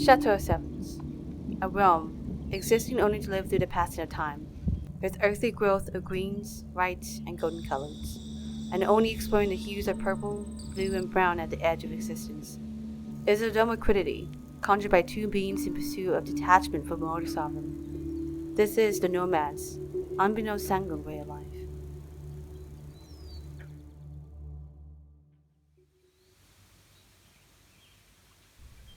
Chateau Sevens, a realm existing only to live through the passing of time, with earthly growth of greens, whites, and golden colors, and only exploring the hues of purple, blue, and brown at the edge of existence. It is a dome of quiddity, conjured by two beings in pursuit of detachment from mortal sovereign. This is the Nomad's, unbeknownst sanguine way of life.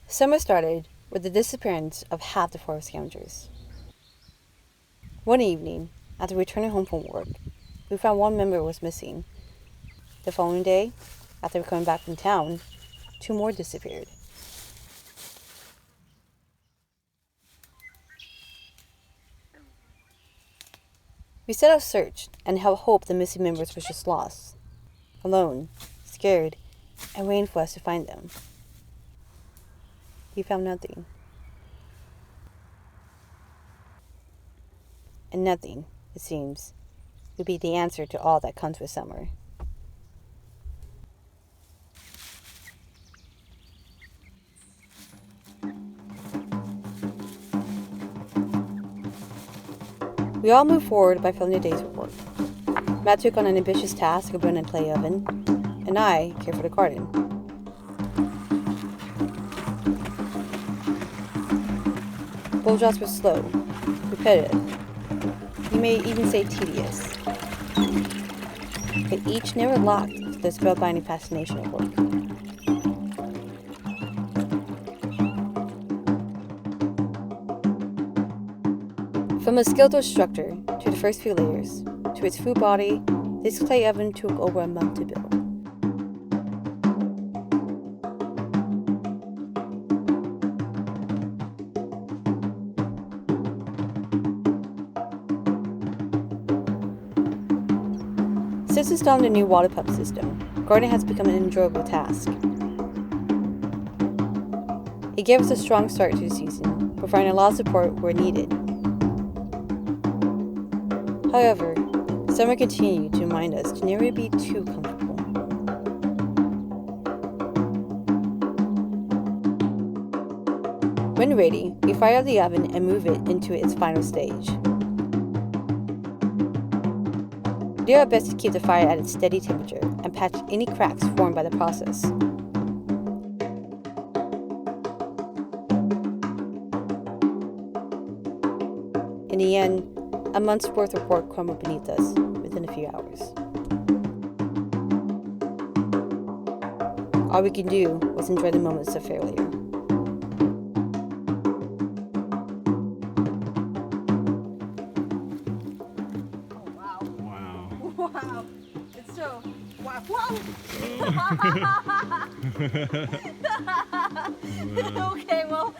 Summer started with the disappearance of half the forest scavengers. One evening, after returning home from work, we found one member was missing. The following day, after coming back from town, two more disappeared. We set out search and held hope the missing members were just lost, alone, scared, and waiting for us to find them. We found nothing. And nothing, it seems, would be the answer to all that comes with summer. We all moved forward by filling the day's work. Matt took on an ambitious task of running a clay oven, and I cared for the garden. Bull jobs were slow, repetitive, you may even say tedious, but each never locked to the spellbinding fascination of work. From a skilled structure to the first few layers, to its full body, this clay oven took over a month to build. Since installing the new water pump system, gardening has become an enjoyable task. It gave us a strong start to the season, providing a lot of support where needed. However, summer continued to remind us to never be too comfortable. When ready, we fire up the oven and move it into its final stage. We do our best to keep the fire at its steady temperature and patch any cracks formed by the process. In the end, a month's worth of work crumbled beneath us within a few hours. All we could do was enjoy the moments of failure. Wow. It's so wow. Whoa. Okay, well.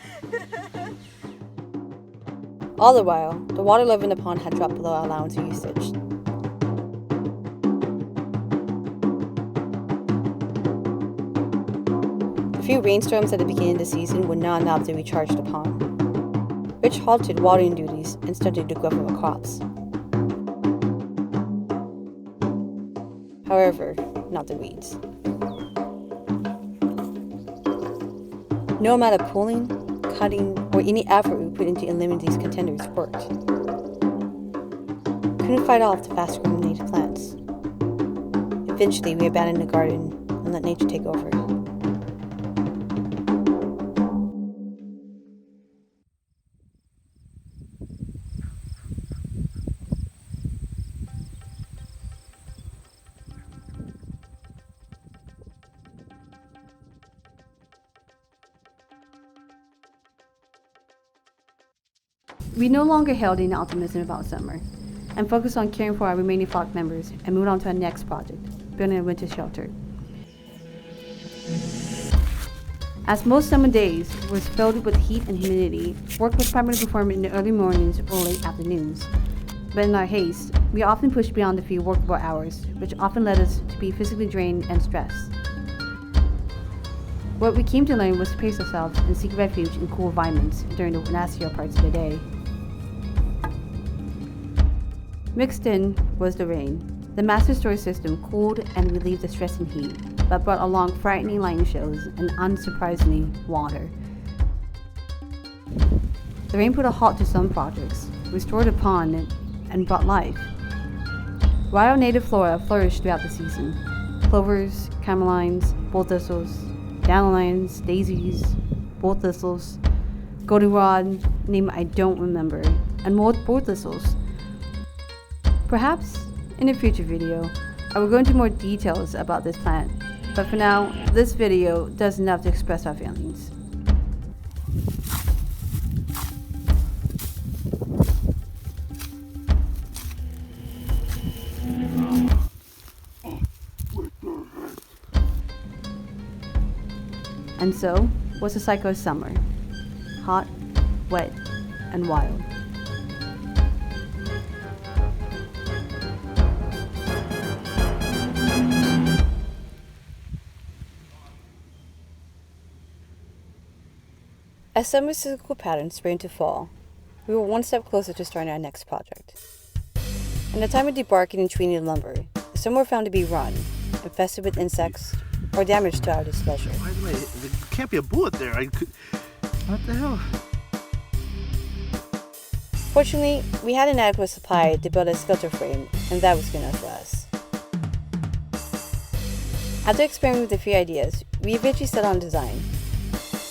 All the while, the water level in the pond had dropped below our allowance of usage. The few rainstorms at the beginning of the season were not enough to recharge the pond, which halted watering duties and stunted the growth of our crops. However, not the weeds. No amount of pulling, cutting, or any effort we put into eliminating these contenders worked. Couldn't fight off the fast-growing native plants. Eventually, we abandoned the garden and let nature take over. We no longer held any optimism about summer, and focused on caring for our remaining flock members and moved on to our next project, building a winter shelter. As most summer days were filled with heat and humidity, work was primarily performed in the early mornings or late afternoons. but in our haste, we often pushed beyond the few workable hours, which often led us to be physically drained and stressed. What we came to learn was to pace ourselves and seek refuge in cool environments during the nastier parts of the day. Mixed in was the rain. The master storage system cooled and relieved the stress and heat, but brought along frightening lightning shows and, unsurprisingly, water. The rain put a halt to some projects, restored a pond, and brought life. Wild native flora flourished throughout the season. Clovers, camelines, bull thistles, dandelions, daisies, bull thistles, goldenrod, name I don't remember, and more bull thistles. Perhaps in a future video, I will go into more details about this plant, but for now, this video does enough to express our feelings. And so was the cycle of summer. Hot, wet, and wild. As summer's cyclical pattern spread into fall, we were one step closer to starting our next project. In the time of debarking and treating the lumber, some were found to be run, infested with insects, or damaged to our displeasure. There can't be a bullet there. What the hell? Fortunately, we had an adequate supply to build a skelter frame, and that was good enough for us. After experimenting with a few ideas, we eventually settled on design.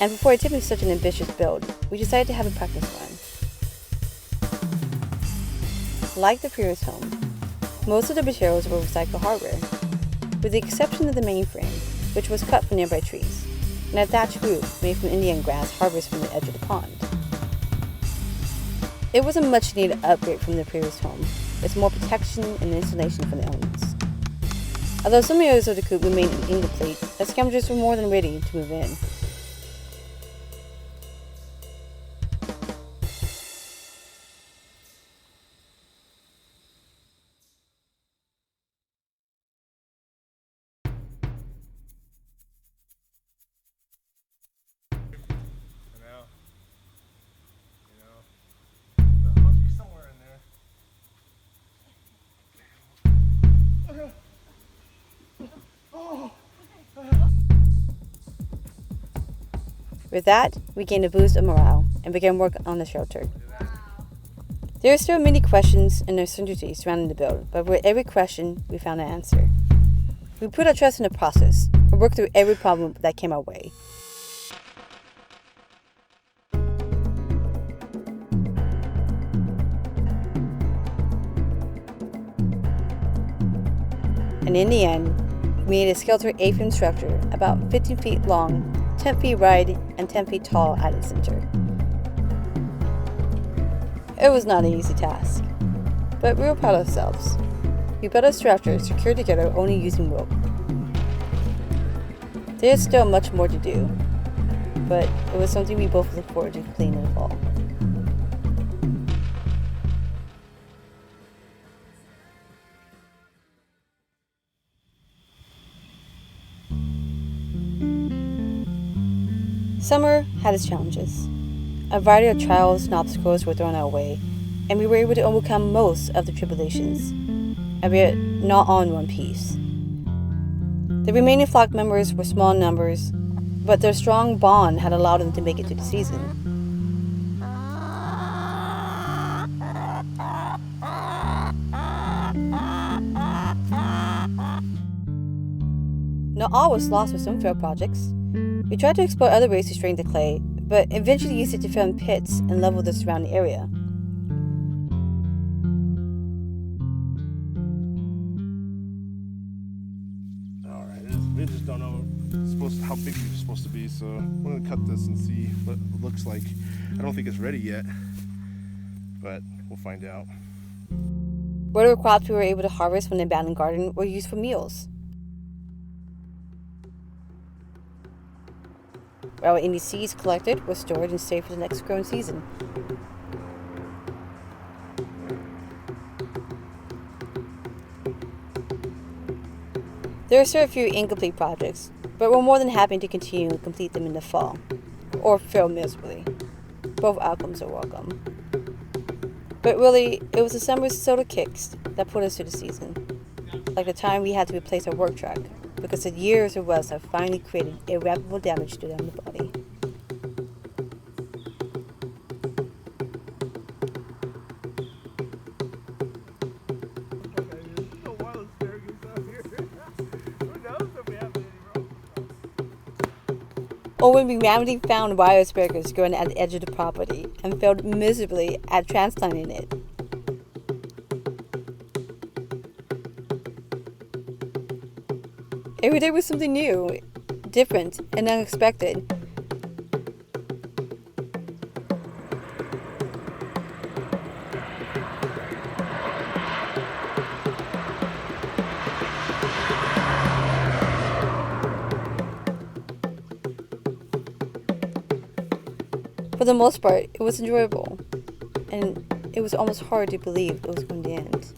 And before attempting such an ambitious build, we decided to have a practice run. Like the previous home, most of the materials were recycled hardware, with the exception of the mainframe, which was cut from nearby trees, and a thatched roof made from Indian grass harvested from the edge of the pond. It was a much-needed upgrade from the previous home, with more protection and insulation from the elements. Although some areas of the coop remained incomplete, the scavengers were more than ready to move in. With that, we gained a boost of morale and began work on the shelter. There are still many questions and uncertainties surrounding the build, but with every question, we found an answer. We put our trust in the process and worked through every problem that came our way. And in the end, we made a skelter A-frame structure about 15 feet long, 10 feet wide, and 10 feet tall at its center. It was not an easy task, but we were proud of ourselves. We built a structure secured together only using rope. There is still much more to do, but it was something we both look forward to completing in the fall. Summer had its challenges. A variety of trials and obstacles were thrown our way, and we were able to overcome most of the tribulations, albeit not all in one piece. The remaining flock members were small in numbers, but their strong bond had allowed them to make it to the season. Not all was lost with some failed projects. We tried to explore other ways to straighten the clay, but eventually used it to fill in pits and level the surrounding area. Alright, we just don't know how big it's supposed to be, so we're gonna cut this and see what it looks like. I don't think it's ready yet, but we'll find out. Whatever crops we were able to harvest from the abandoned garden were used for meals. While any seeds collected were stored and saved for the next growing season. There are still a few incomplete projects, but we're more than happy to continue and complete them in the fall, or fail miserably. Both outcomes are welcome. But really, it was the summer's soda kicks that put us through the season. Like the time we had to replace our work truck because the years of rust have finally created irreparable damage to the body. Or when we randomly found wild asparagus growing at the edge of the property and failed miserably at transplanting it. Every day was something new, different, and unexpected. For the most part, it was enjoyable, and it was almost hard to believe it was going to end.